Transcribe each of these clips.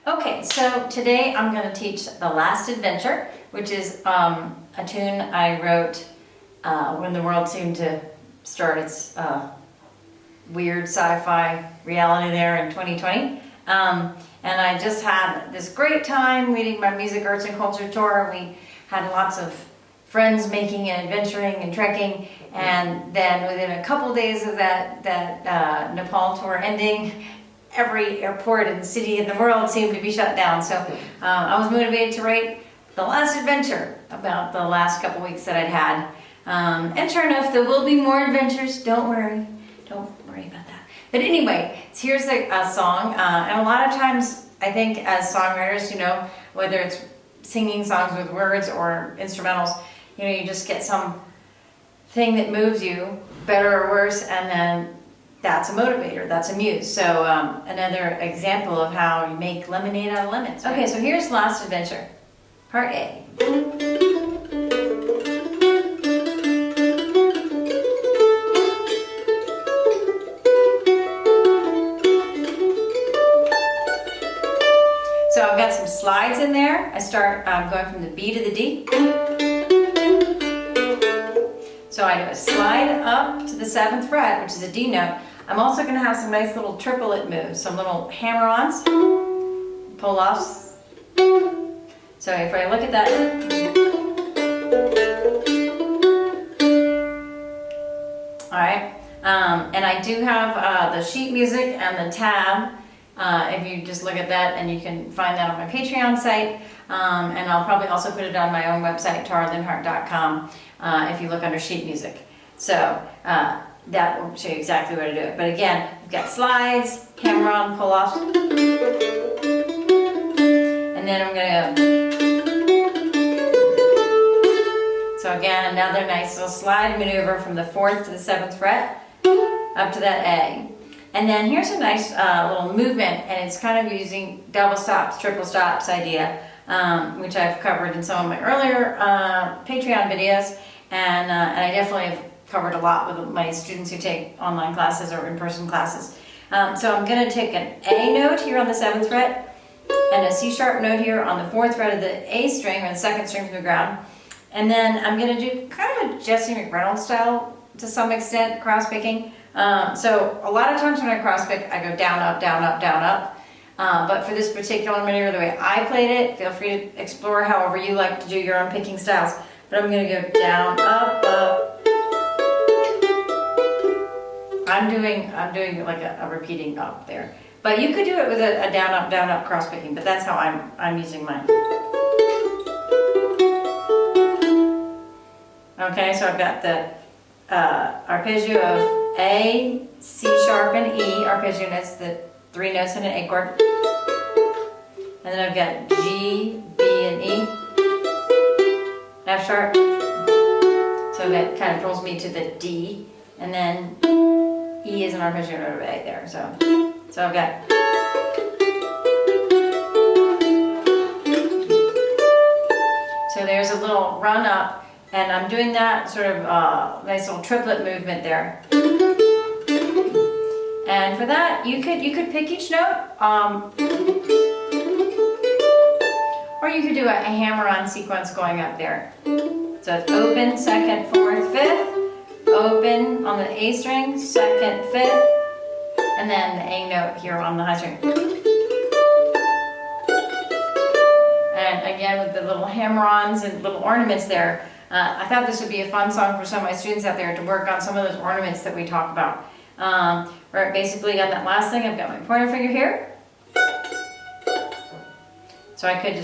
Okay, so today I'm going to teach The Last Adventure, which is a tune I wrote when the world seemed to start its weird sci-fi reality there in 2020. And I just had this great time leading my music, arts, and culture tour. We had lots of friends making and adventuring and trekking, and then within a couple days of that Nepal tour ending, every airport and city in the world seemed to be shut down. So I was motivated to write The Last Adventure about the last couple weeks that I'd had. And sure enough, there will be more adventures. Don't worry about that. But anyway, so here's a song. And a lot of times, I think as songwriters, you know, whether it's singing songs with words or instrumentals, you know, you just get some thing that moves you, better or worse, and then that's a motivator, that's a muse. So another example of how you make lemonade out of lemons. Okay, so here's Last Adventure, part A. So I've got some slides in there. I start going from the B to the D. So I do a slide up to the 7th fret, which is a D note. I'm also going to have some nice little triplet moves, some little hammer-ons, pull-offs. So if I look at that, all right, and I do have the sheet music and the tab. If you just look at that, and you can find that on my Patreon site, and I'll probably also put it on my own website, taralinhart.com, if you look under sheet music. So that will show you exactly where to do it. But again, we've got slides, hammer-on, pull-offs, and then I'm going to go. So again, another nice little slide maneuver from the 4th to the 7th fret, up to that A. And then here's a nice little movement, and it's kind of using double stops, triple stops idea, which I've covered in some of my earlier Patreon videos, and I definitely have covered a lot with my students who take online classes or in-person classes. So I'm going to take an A note here on the 7th fret, and a C-sharp note here on the 4th fret of the A string, or the 2nd string from the ground, and then I'm going to do kind of a Jesse McReynolds style to some extent, cross-picking. So a lot of times when I cross pick, I go down, up, down, up, down, up. But for this particular maneuver, the way I played it, feel free to explore however you like to do your own picking styles. But I'm going to go down, up, up. I'm doing like a repeating up there. But you could do it with a down, up cross picking. But that's how I'm using mine. Okay, so I've got the arpeggio of A, C sharp, and E. Arpeggio notes, the 3 notes in an A chord. And then I've got G, B, and E. F sharp. So that kind of pulls me to the D. And then E is an arpeggio note of A there. So I've got. So there's a little run up. And I'm doing that sort of nice little triplet movement there. And for that, you could pick each note, or you could do a hammer-on sequence going up there. So it's open, 2nd, 4th, 5th, open on the A string, 2nd, 5th, and then the A note here on the high string. And again, with the little hammer-ons and little ornaments there, I thought this would be a fun song for some of my students out there to work on some of those ornaments that we talk about. Where basically on that last thing, I've got my pointer finger here. So I could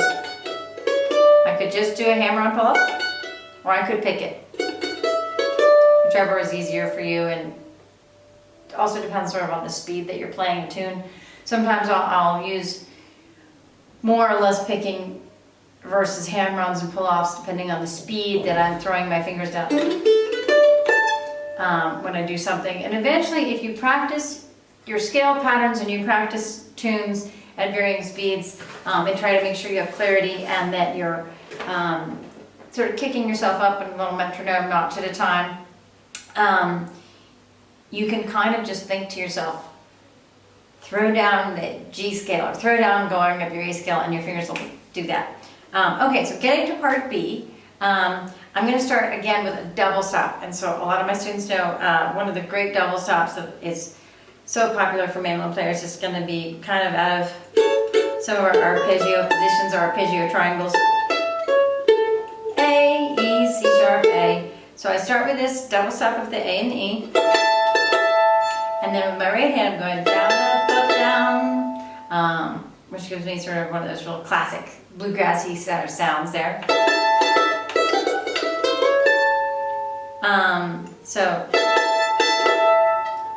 just do a hammer-on pull-up, or I could pick it. Whichever is easier for you, and it also depends sort of on the speed that you're playing a tune. Sometimes I'll use more or less picking versus hammer-ons and pull-offs, depending on the speed that I'm throwing my fingers down when I do something. And eventually, if you practice your scale patterns and you practice tunes at varying speeds, and try to make sure you have clarity and that you're sort of kicking yourself up in a little metronome notch at a time, you can kind of just think to yourself, throw down the G scale, or throw down going up your A scale, and your fingers will do that. Okay, so getting to part B, I'm going to start again with a double stop. And so a lot of my students know one of the great double stops that is so popular for mandolin players is going to be kind of out of some of our arpeggio positions, our arpeggio triangles. A, E, C sharp, A. So I start with this double stop of the A and the E. And then with my right hand I'm going down, up, down, which gives me sort of one of those real classic bluegrassy sounds there.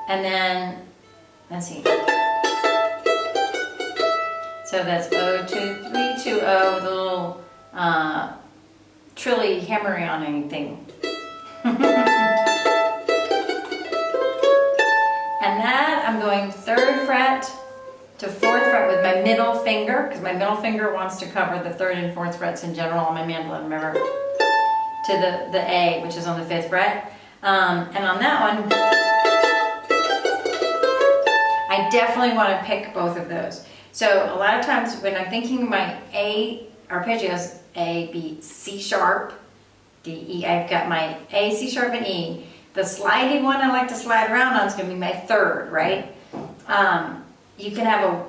And then, let's see. So that's O, 2, 3, 2, O with a little trilly hammering on anything. And that I'm going 3rd fret to 4th fret with my middle finger, because my middle finger wants to cover the 3rd and 4th frets in general on my mandolin, remember? To the A, which is on the 5th fret. And on that one, I definitely want to pick both of those. So a lot of times when I'm thinking my A arpeggios, A, B, C sharp, D, E, I've got my A, C sharp, and E. The sliding one I like to slide around on is going to be my 3rd, right? You can have a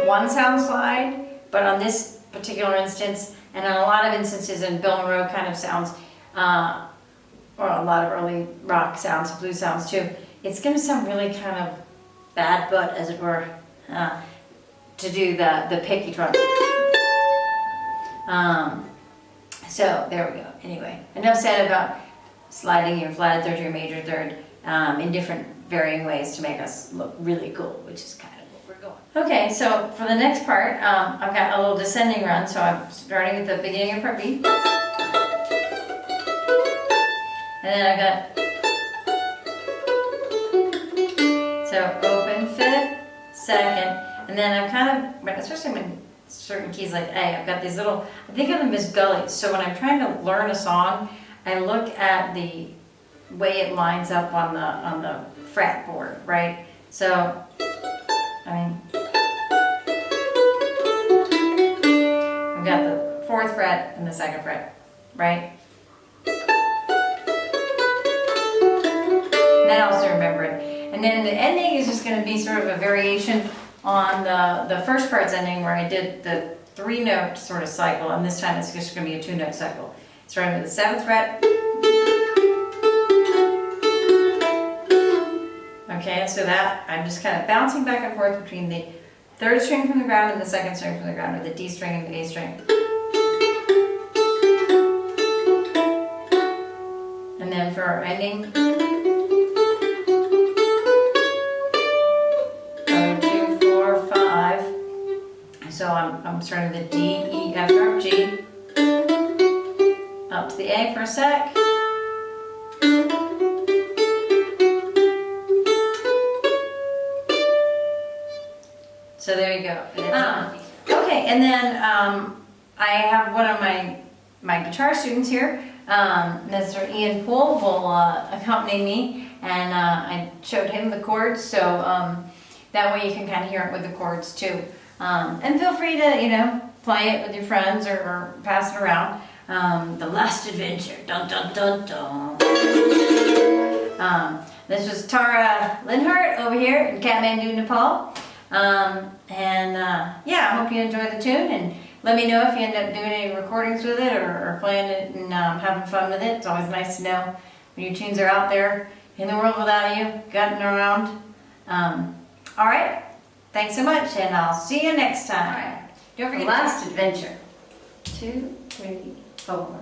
one sound slide, but on this particular instance, and in a lot of instances in Bill Monroe kind of sounds, or a lot of early rock sounds, blues sounds too, it's going to sound really kind of bad, but as it were, to do the picky drum. So there we go. Anyway, enough said about sliding your flatted 3rd to your major 3rd in different varying ways to make us look really cool, which is kind of what we're going. Okay, so for the next part, I've got a little descending run, so I'm starting at the beginning of part B. And then I got, so open 5th, 2nd, and then I'm kind of, especially when certain keys like A, I've got these little, I think of them as gullies. So when I'm trying to learn a song, I look at the way it lines up on the fretboard, right? So, I mean, I've got the 4th fret and the 2nd fret, right? And then I also remember it. And then the ending is just going to be sort of a variation on the first part's ending where I did the 3-note sort of cycle, and this time it's just going to be a 2-note cycle. Starting with the 7th fret. Okay, so that I'm just kind of bouncing back and forth between the 3rd string from the ground and the 2nd string from the ground, or the D string and the A string. And then for our ending, 2, 4, 5. So I'm starting with the D, E, F sharp, G, up to the A for a sec. So there you go. Okay, and then I have one of my guitar students here, Mr. Ian Poole, will accompany me, and I showed him the chords, so that way you can kind of hear it with the chords too. And feel free to, play it with your friends or pass it around. The Last Adventure, dun dun dun dun. This was Tara Linhart over here in Kathmandu, Nepal. Yeah, I hope you enjoy the tune, and let me know if you end up doing any recordings with it or playing it and having fun with it. It's always nice to know when your tunes are out there in the world without you, gutting around. All right, thanks so much, and I'll see you next time. All right. Don't forget The Last Adventure. 2, 3, 4.